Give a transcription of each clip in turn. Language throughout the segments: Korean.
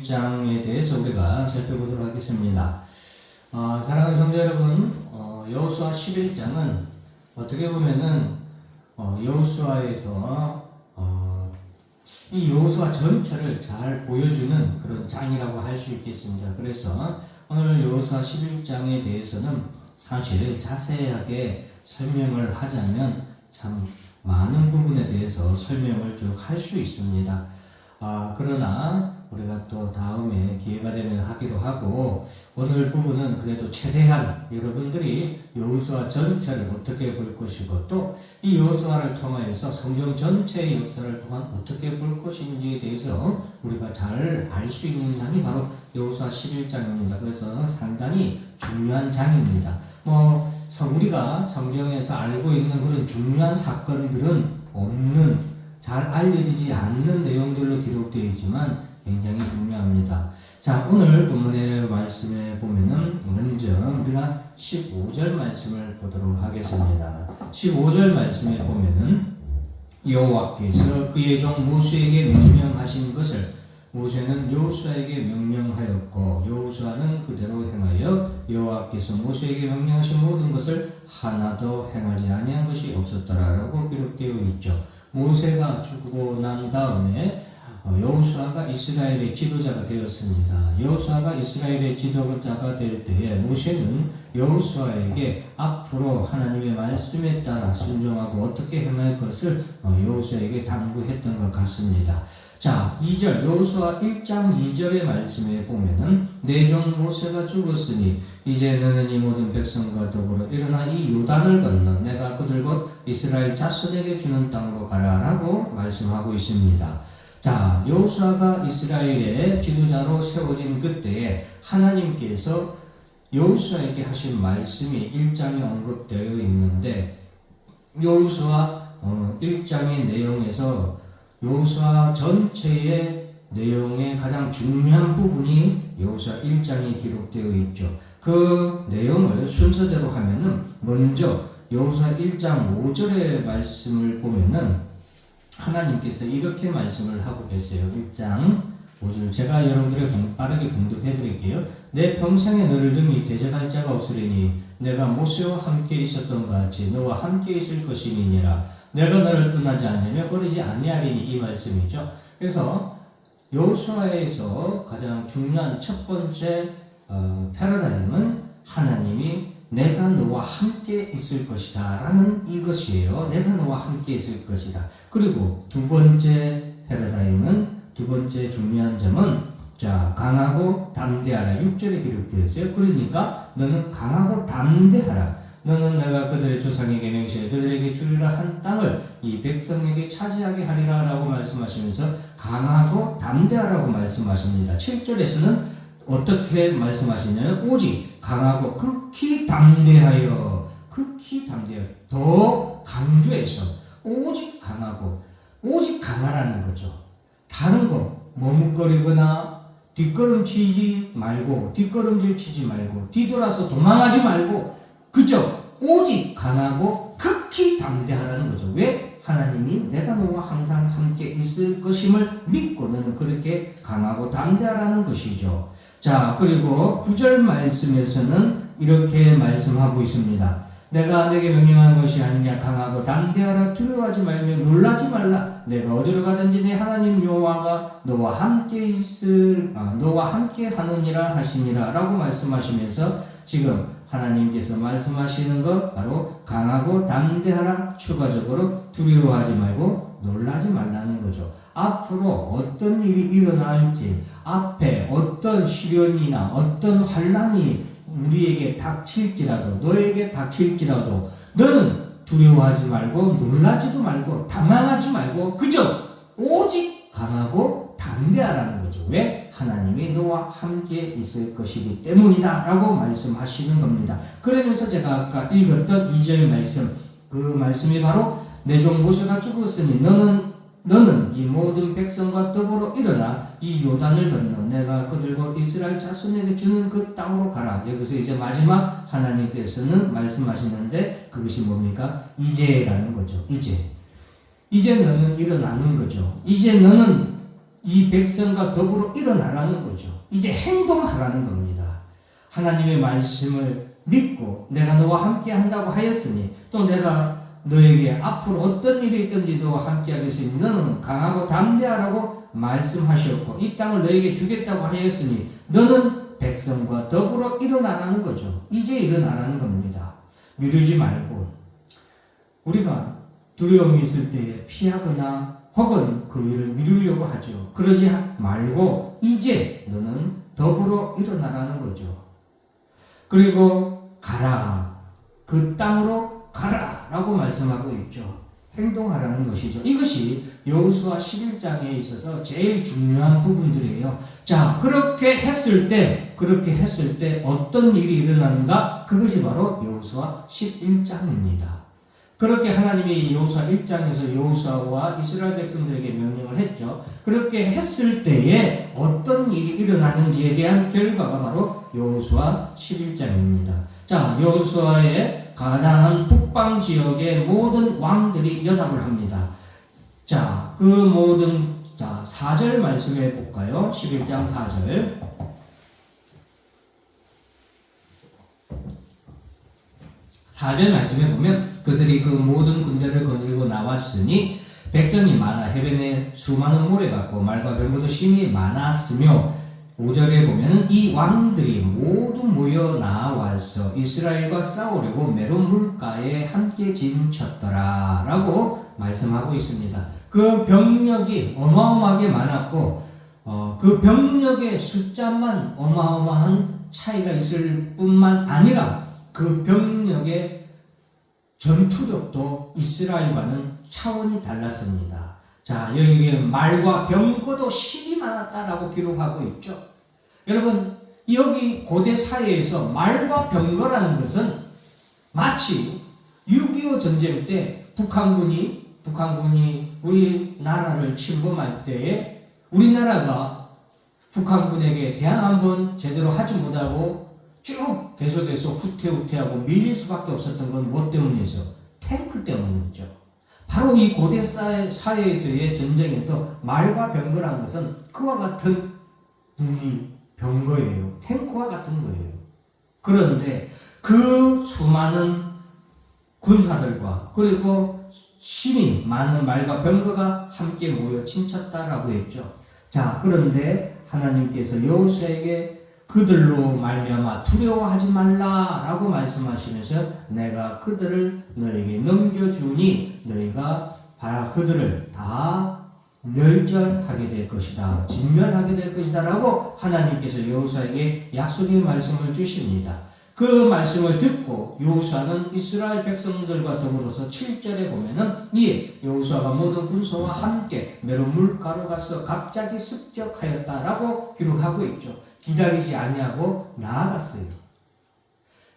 11장에 대해서 우리가 살펴보도록 하겠습니다. 사랑하는 성도 여러분, 여호수아 11장은 어떻게 보면은 여호수아에서 이 여호수아 전체를 잘 보여주는 그런 장이라고 할 수 있겠습니다. 그래서 오늘 여호수아 11장에 대해서는 사실 자세하게 설명을 하자면 참 많은 부분에 대해서 설명을 쭉 할 수 있습니다. 그러나 우리가 또 다음에 기회가 되면 하기로 하고, 오늘 부분은 그래도 최대한 여러분들이 여호수아 전체를 어떻게 볼 것이고, 또 이 여호수아를 통하여서 성경 전체의 역사를 또한 어떻게 볼 것인지에 대해서 우리가 잘 알 수 있는 장이 바로 여호수아 11장입니다. 그래서 상당히 중요한 장입니다. 우리가 성경에서 알고 있는 그런 중요한 사건들은 없는, 잘 알려지지 않는 내용들로 기록되어 있지만 굉장히 중요합니다. 자, 오늘 본문의 말씀에 보면은 먼저 우리가 15절 말씀을 보도록 하겠습니다. 15절 말씀에 보면은 여호와께서 그의 종 모세에게 명령하신 것을 모세는 여호수아에게 명령하였고 여호수아는 그대로 행하여 여호와께서 모세에게 명령하신 모든 것을 하나도 행하지 아니한 것이 없었더라라고 기록되어 있죠. 모세가 죽고 난 다음에 여호수아가 이스라엘의 지도자가 되었습니다. 여호수아가 이스라엘의 지도자가 될 때에 모세는 여호수아에게 앞으로 하나님의 말씀에 따라 순종하고 어떻게 행할 것을 여호수아에게 당부했던 것 같습니다. 자, 2절 여호수아 1장 2절의 말씀에 보면은 내 종 모세가 죽었으니 이제 너는 이 모든 백성과 더불어 일어나 이 요단을 건너 내가 그들 곧 이스라엘 자손에게 주는 땅으로 가라라고 말씀하고 있습니다. 자, 여호수아가 이스라엘의 지도자로 세워진 그때에 하나님께서 여호수아에게 하신 말씀이 1장에 언급되어 있는데, 여호수아 1장의 내용에서 여호수아 전체의 내용의 가장 중요한 부분이 여호수아 1장에 기록되어 있죠. 그 내용을 순서대로 하면은 먼저 여호수아 1장 5절의 말씀을 보면은 하나님께서 이렇게 말씀을 하고 계세요. 1장 5절 제가 여러분들에게 빠르게 봉독해 드릴게요. 내 평생에 너를 등이 대적할 자가 없으리니 내가 모세와 함께 있었던 것 같이 너와 함께 있을 것이니라. 내가 너를 떠나지 않으며 버리지 아니하리니, 이 말씀이죠. 그래서 여호수아에서 가장 중요한 첫 번째 패러다임은 하나님이 내가 너와 함께 있을 것이다 라는 이것이에요. 내가 너와 함께 있을 것이다. 그리고 두 번째 패러다임은, 두 번째 중요한 점은 강하고 담대하라. 6절에 기록되었어요. 그러니까 너는 강하고 담대하라. 너는 내가 그들의 조상에게 맹세해 그들에게 주리라 한 땅을 이 백성에게 차지하게 하리라 라고 말씀하시면서 강하고 담대하라고 말씀하십니다. 7절에서는 어떻게 말씀하시냐면 오직 강하고 극히 담대하여, 극히 담대하여, 더 강조해서 오직 강하고, 오직 강하라는 거죠. 다른 거 머뭇거리거나 뒷걸음질 치지 말고 뒤돌아서 도망하지 말고 그저 오직 강하고 극히 담대하라는 거죠. 왜? 하나님이 내가 너와 항상 함께 있을 것임을 믿고 너는 그렇게 강하고 담대하라는 것이죠. 자, 그리고 9절 말씀에서는 이렇게 말씀하고 있습니다. 내가 내게 명령한 것이 아니냐, 강하고 담대하라. 두려워하지 말며 놀라지 말라. 내가 어디로 가든지 내 하나님 여호와가 너와 함께 하느니라 하시니라 라고 말씀하시면서 지금 하나님께서 말씀하시는 것 바로 강하고 담대하라, 추가적으로 두려워하지 말고 놀라지 말라는 거죠. 앞으로 어떤 일이 일어날지, 앞에 어떤 시련이나 어떤 환난이 우리에게 닥칠지라도, 너에게 닥칠지라도 너는 두려워하지 말고 놀라지도 말고 당황하지 말고 그저 오직 강하고 담대하라는 거죠. 왜? 하나님이 너와 함께 있을 것이기 때문이다 라고 말씀하시는 겁니다. 그러면서 제가 아까 읽었던 2절 말씀, 그 말씀이 바로 내 종 모세가 죽었으니 너는 이 모든 백성과 더불어 일어나 이 요단을 건너 내가 그들과 이스라엘 자손에게 주는 그 땅으로 가라. 여기서 이제 마지막 하나님께서는 말씀하시는데 그것이 뭡니까? 이제라는 거죠. 이제 너는 일어나는 거죠. 이제 너는 이 백성과 더불어 일어나라는 거죠. 이제 행동하라는 겁니다. 하나님의 말씀을 믿고 내가 너와 함께 한다고 하였으니 또 내가 너에게 앞으로 어떤 일이 있든지 너와 함께 하겠으니 너는 강하고 담대하라고 말씀하셨고 이 땅을 너에게 주겠다고 하였으니 너는 백성과 더불어 일어나라는 거죠. 이제 일어나라는 겁니다. 미루지 말고 우리가 두려움이 있을 때에 피하거나 혹은 그 일을 미루려고 하죠. 그러지 말고 이제 너는 더불어 일어나라는 거죠. 그리고 가라. 그 땅으로 가라 라고 말씀하고 있죠. 행동하라는 것이죠. 이것이 여호수아 11장에 있어서 제일 중요한 부분들이에요. 자, 그렇게 했을 때 어떤 일이 일어나는가? 그것이 바로 여호수아 11장입니다. 그렇게 하나님이 여호수아 1장에서 여호수아와 이스라엘 백성들에게 명령을 했죠. 그렇게 했을 때에 어떤 일이 일어나는지에 대한 결과가 바로 여호수아 11장입니다. 자, 여호수아의 가나안 북방 지역의 모든 왕들이 연합을 합니다. 자, 그 모든 4절 말씀해 볼까요? 11장 4절. 4절 말씀에 보면 그들이 그 모든 군대를 거느리고 나왔으니 백성이 많아 해변에 수많은 모래 같고 말과 병거도 심히 많았으며 5절에 보면 이 왕들이 모두 모여 나와서 이스라엘과 싸우려고 메론 물가에 함께 진쳤더라 라고 말씀하고 있습니다. 그 병력이 어마어마하게 많았고 그 병력의 숫자만 어마어마한 차이가 있을 뿐만 아니라 그 병력의 전투력도 이스라엘과는 차원이 달랐습니다. 자, 여기에 말과 병거도 심히 많았다라고 기록하고 있죠. 여러분, 여기 고대 사회에서 말과 병거라는 것은 마치 6.25 전쟁 때 북한군이 우리나라를 침범할 때에 우리나라가 북한군에게 대항 한번 제대로 하지 못하고 쭉 계속해서 후퇴하고 밀릴 수밖에 없었던 건 뭐 때문이죠? 탱크 때문이죠. 바로 이 고대 사회에서의 전쟁에서 말과 병거라는 것은 그와 같은 무기, 병거예요. 탱크와 같은 거예요. 그런데 그 수많은 군사들과 그리고 심히 많은 말과 병거가 함께 모여 친쳤다라고 했죠. 자, 그런데 하나님께서 여호수아에게 그들로 말미암아 두려워하지 말라라고 말씀하시면서 내가 그들을 너에게 넘겨주니 너희가 그들을 다 멸절하게 될 것이다. 진멸하게 될 것이다 라고 하나님께서 여호수아에게 약속의 말씀을 주십니다. 그 말씀을 듣고 여호수아는 이스라엘 백성들과 더불어서 7절에 보면은 이에 여호수아가 모든 군사와 함께 메론 물가로 가서 갑자기 습격하였다라고 기록하고 있죠. 기다리지 아니하고 나아갔어요.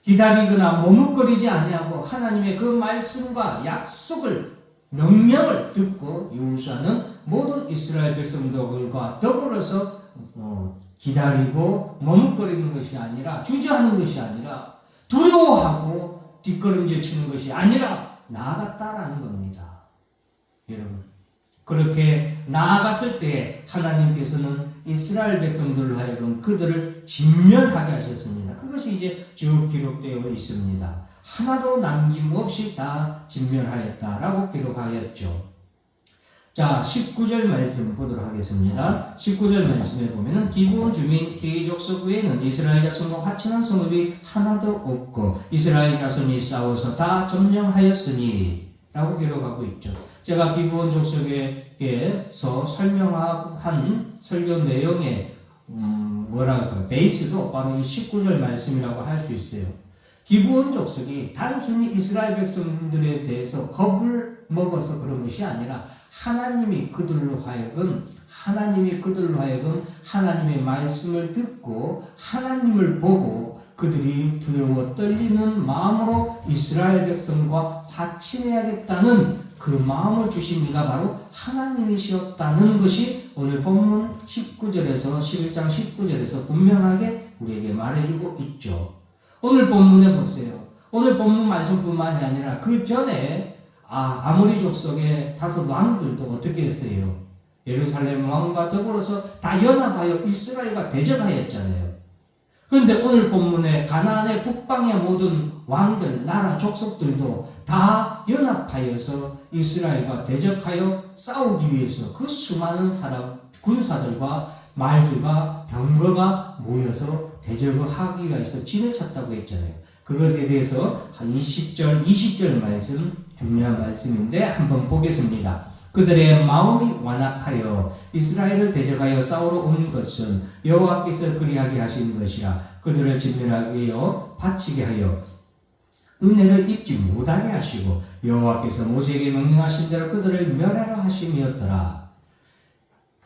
기다리거나 머뭇거리지 아니하고 하나님의 그 말씀과 약속을 명령을 듣고 여호수아는 모든 이스라엘 백성들과 더불어서 기다리고 머뭇거리는 것이 아니라 주저하는 것이 아니라 두려워하고 뒷걸음질 치는 것이 아니라 나아갔다라는 겁니다. 여러분, 그렇게 나아갔을 때 하나님께서는 이스라엘 백성들로 하여금 그들을 진멸하게 하셨습니다. 그것이 이제 쭉 기록되어 있습니다. 하나도 남김없이 다 진멸하였다라고 기록하였죠. 자, 19절 말씀 보도록 하겠습니다. 19절 말씀에 보면은 기브온 주민 히족석 외에는 이스라엘 자손과 화친한 성읍이 하나도 없고 이스라엘 자손이 싸워서 다 점령하였으니 라고 기록하고 있죠. 제가 기브온 족속에서 설명한 설교 내용의 베이스도 바로 이 19절 말씀이라고 할 수 있어요. 기브온 족속이 단순히 이스라엘 백성들에 대해서 겁을 먹어서 그런 것이 아니라 하나님이 그들로 하여금 하나님의 말씀을 듣고 하나님을 보고 그들이 두려워 떨리는 마음으로 이스라엘 백성과 화친해야겠다는 그 마음을 주신 이가 바로 하나님이시었다는 것이 오늘 본문 19절에서 11장 19절에서 분명하게 우리에게 말해주고 있죠. 오늘 본문에 보세요. 오늘 본문 말씀뿐만이 아니라 그 전에 아모리 족속의 5 왕들도 어떻게 했어요? 예루살렘 왕과 더불어서 다 연합하여 이스라엘과 대적하였잖아요. 그런데 오늘 본문에 가나안의 북방의 모든 왕들, 나라, 족속들도 다 연합하여서 이스라엘과 대적하여 싸우기 위해서 그 수많은 사람, 군사들과 말들과 병거가 모여서 대적을 하기 위해서 진을 쳤다고 했잖아요. 그것에 대해서 20절 말씀, 중요한 말씀인데 한번 보겠습니다. 그들의 마음이 완악하여 이스라엘을 대적하여 싸우러 온 것은 여호와께서 그리하게 하신 것이라. 그들을 진멸하게 하여 바치게 하여 은혜를 입지 못하게 하시고 여호와께서 모세에게 명령하신 대로 그들을 멸하라 하심이었더라.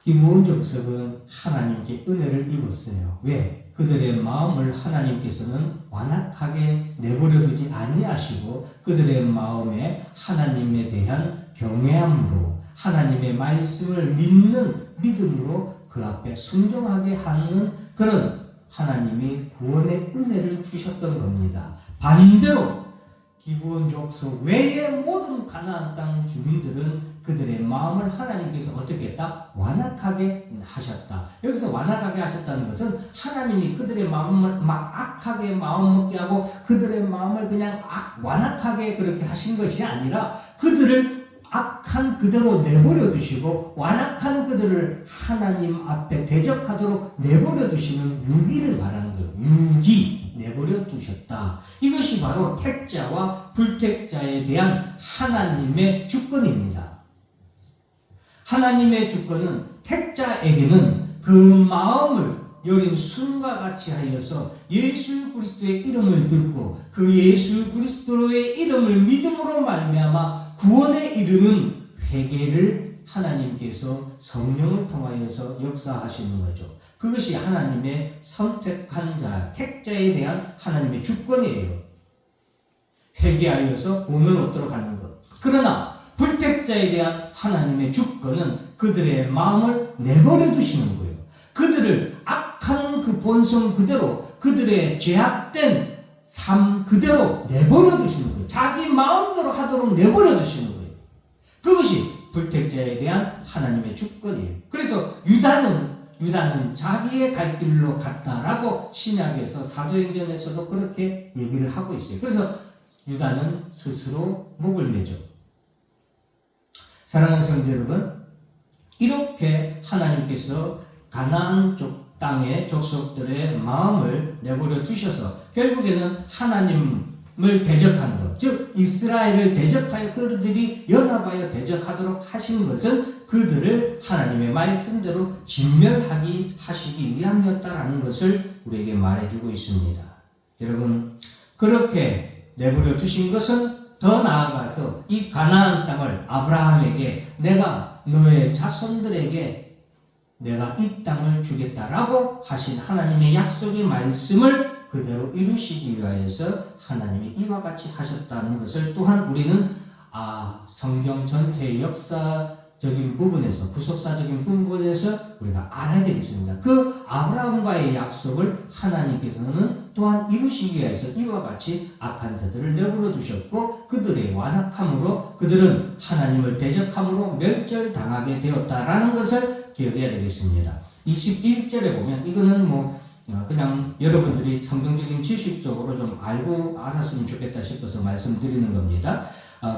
기브온 족속은 하나님께 은혜를 입었어요. 왜? 그들의 마음을 하나님께서는 완악하게 내버려 두지 아니하시고 그들의 마음에 하나님에 대한 경외함으로 하나님의 말씀을 믿는 믿음으로 그 앞에 순종하게 하는 그런 하나님이 구원의 은혜를 주셨던 겁니다. 반대로 기브온 족속 외의 모든 가나안 땅 주민들은 그들의 마음을 하나님께서 어떻게 했다? 완악하게 하셨다. 여기서 완악하게 하셨다는 것은 하나님이 그들의 마음을 막 악하게 마음 먹게 하고 그들의 마음을 그냥 완악하게 그렇게 하신 것이 아니라 그들을 악한 그대로 내버려 두시고 완악한 그들을 하나님 앞에 대적하도록 내버려 두시는 유기를 말하는 거예요. 유기, 내버려 두셨다. 이것이 바로 택자와 불택자에 대한 하나님의 주권입니다. 하나님의 주권은 택자에게는 그 마음을 여린 순과 같이 하여서 예수 그리스도의 이름을 듣고 그 예수 그리스도의 이름을 믿음으로 말미암아 구원에 이르는 회개를 하나님께서 성령을 통하여서 역사하시는 거죠. 그것이 하나님의 선택한 자, 택자에 대한 하나님의 주권이에요. 회개하여서 구원을 얻도록 하는 것. 그러나 불택자에 대한 하나님의 주권은 그들의 마음을 내버려 두시는 거예요. 그들을 악한 그 본성 그대로, 그들의 죄악된 삶 그대로 내버려 두시는 거예요. 자기 마음대로 하도록 내버려 두시는 거예요. 그것이 불택자에 대한 하나님의 주권이에요. 그래서 유다는 자기의 갈 길로 갔다라고 신약에서 사도행전에서도 그렇게 얘기를 하고 있어요. 그래서 유다는 스스로 목을 매죠. 사랑하는 성도 여러분, 이렇게 하나님께서 가나안 쪽 땅의 족속들의 마음을 내버려 두셔서 결국에는 하나님을 대적하는 것, 즉 이스라엘을 대적하여 그들이 연합하여 대적하도록 하신 것은 그들을 하나님의 말씀대로 하시기 위함이었다라는 것을 우리에게 말해주고 있습니다. 여러분, 그렇게 내버려 두신 것은 더 나아가서 이 가나안 땅을 아브라함에게 내가 너의 자손들에게 내가 이 땅을 주겠다라고 하신 하나님의 약속의 말씀을 그대로 이루시기 위하여서 하나님이 이와 같이 하셨다는 것을 또한 우리는 성경 전체의 역사적인 부분에서 구속사적인 부분에서 우리가 알아야 되겠습니다. 그 아브라함과의 약속을 하나님께서는 또한 이루시기 위해서 이와 같이 악한 자들을 내버려 두셨고 그들의 완악함으로 그들은 하나님을 대적함으로 멸절당하게 되었다라는 것을 기억해야 되겠습니다. 21절에 보면 이거는 그냥 여러분들이 성경적인 지식적으로 좀 알고 알았으면 좋겠다 싶어서 말씀드리는 겁니다.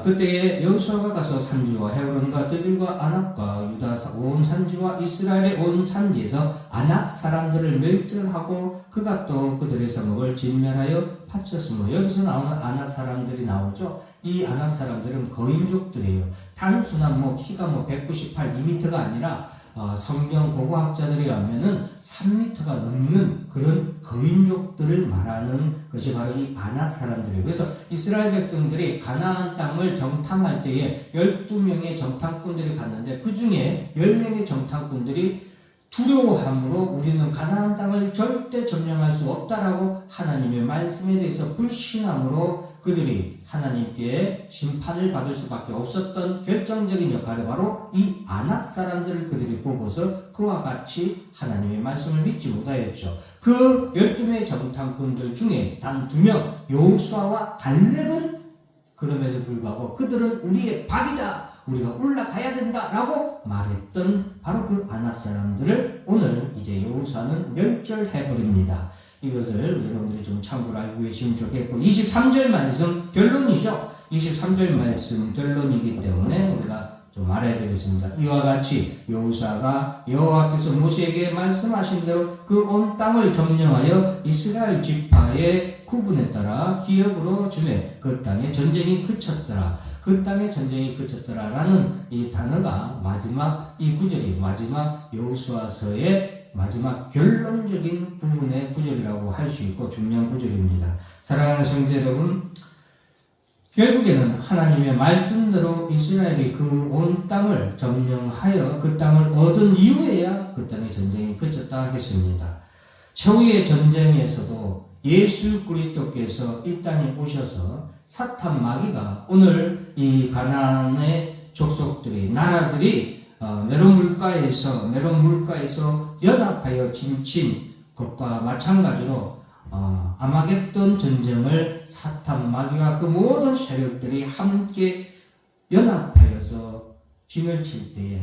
그때에 여호수아가 가서 산지와 헤브론과 드빌과 아낙과 유다 온 산지와 이스라엘의 온 산지에서 아낙 사람들을 멸절하고 그가 또 그들의 성읍을 진멸하여 바쳤으므로 여기서 나오는 아낙 사람들이 나오죠. 이 아낙 사람들은 거인족들이에요. 단순한 키가 198, 2m가 아니라 성경 고고학자들에 의하면은 3m가 넘는 그런 거인족들을 말하는 것이 바로 이 아낙 사람들이에요. 그래서 이스라엘 백성들이 가나안 땅을 정탐할 때에 12명의 정탐꾼들이 갔는데 그 중에 10명의 정탐꾼들이 두려워함으로 우리는 가나안 땅을 절대 점령할 수 없다라고 하나님의 말씀에 대해서 불신함으로 그들이 하나님께 심판을 받을 수밖에 없었던 결정적인 역할을 바로 이 아낙 사람들을 그들이 보고서 그와 같이 하나님의 말씀을 믿지 못하였죠. 그 12명의 정탐꾼들 중에 단 2명 여호수아와 갈렙은 그럼에도 불구하고 그들은 우리의 밥이다, 우리가 올라가야 된다라고 말했던 바로 그 아낙 사람들을 오늘 이제 여호수아는 멸절해버립니다. 이것을 여러분들이 좀 참고로 알고 계시면 좋겠고, 23절 말씀 결론이죠. 23절 말씀 결론이기 때문에 우리가 좀 알아야 되겠습니다. 이와 같이 여호수아가 여호와께서 모세에게 말씀하신 대로 그 온 땅을 점령하여 이스라엘 지파의 구분에 따라 기업으로 주매 그 땅에 전쟁이 그쳤더라. 그 땅에 전쟁이 그쳤더라라는 이 단어가 마지막 이 구절이 마지막 여호수아서의 마지막 결론적인 부분의 구절이라고 할 수 있고 중요한 구절입니다. 사랑하는 성도 여러분, 결국에는 하나님의 말씀대로 이스라엘이 그 온 땅을 점령하여 그 땅을 얻은 이후에야 그 땅의 전쟁이 그쳤다 했습니다. 최후의 전쟁에서도 예수 그리스도께서 이 땅에 오셔서 사탄 마귀가 오늘 이 가나안의 족속들이 나라들이 메론 물가에서 연합하여 진친 것과 마찬가지로 아마겟돈 전쟁을 사탄 마귀와 그 모든 세력들이 함께 연합하여서 진을 칠 때에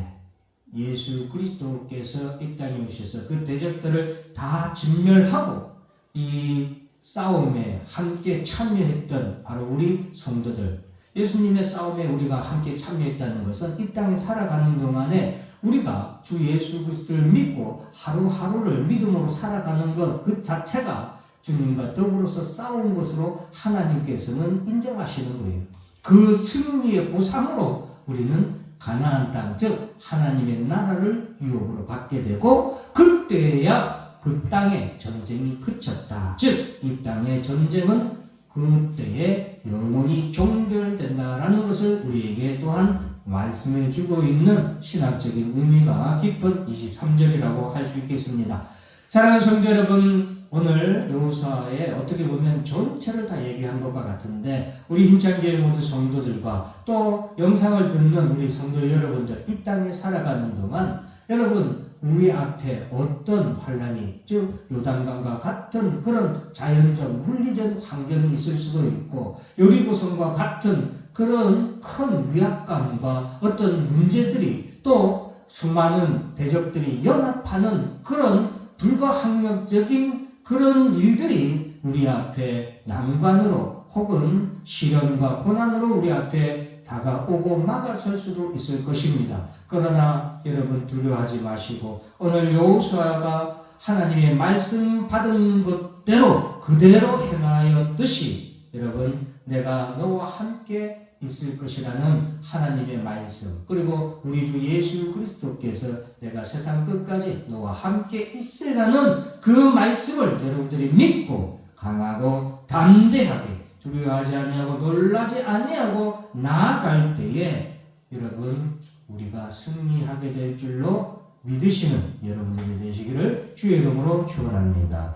예수 그리스도께서 이 땅에 오셔서 그 대적들을 다 진멸하고 이 싸움에 함께 참여했던 바로 우리 성도들, 예수님의 싸움에 우리가 함께 참여했다는 것은 이 땅에 살아가는 동안에 우리가 주 예수 그리스도를 믿고 하루하루를 믿음으로 살아가는 것 그 자체가 주님과 더불어서 싸운 것으로 하나님께서는 인정하시는 거예요. 그 승리의 보상으로 우리는 가나안 땅, 즉 하나님의 나라를 유업으로 받게 되고 그때야 그 땅에 전쟁이 그쳤다. 즉 이 땅의 전쟁은 그때에 영원히 종결된다라는 것을 우리에게 또한 말씀해 주고 있는 신학적인 의미가 깊은 23절이라고 할 수 있겠습니다. 사랑하는 성도 여러분, 오늘 여호수아의 어떻게 보면 전체를 다 얘기한 것과 같은데 우리 힘찬교회 모든 성도들과 또 영상을 듣는 우리 성도 여러분들, 이 땅에 살아가는 동안 여러분 우리 앞에 어떤 환란이, 즉 요단강과 같은 그런 자연적 물리적 환경이 있을 수도 있고 여리고성과 같은 그런 큰 위압감과 어떤 문제들이 또 수많은 대적들이 연합하는 그런 불가항력적인 그런 일들이 우리 앞에 난관으로 혹은 시련과 고난으로 우리 앞에 다가오고 막아설 수도 있을 것입니다. 그러나 여러분 두려워하지 마시고 오늘 여호수아가 하나님의 말씀 받은 것대로 그대로 행하였듯이 여러분 내가 너와 함께 있을 것이라는 하나님의 말씀, 그리고 우리 주 예수 그리스도께서 내가 세상 끝까지 너와 함께 있으라는 그 말씀을 여러분들이 믿고 강하고 담대하게 두려워하지 아니하고 놀라지 아니하고 나아갈 때에 여러분 우리가 승리하게 될 줄로 믿으시는 여러분들이 되시기를 주의 이름으로 축원합니다.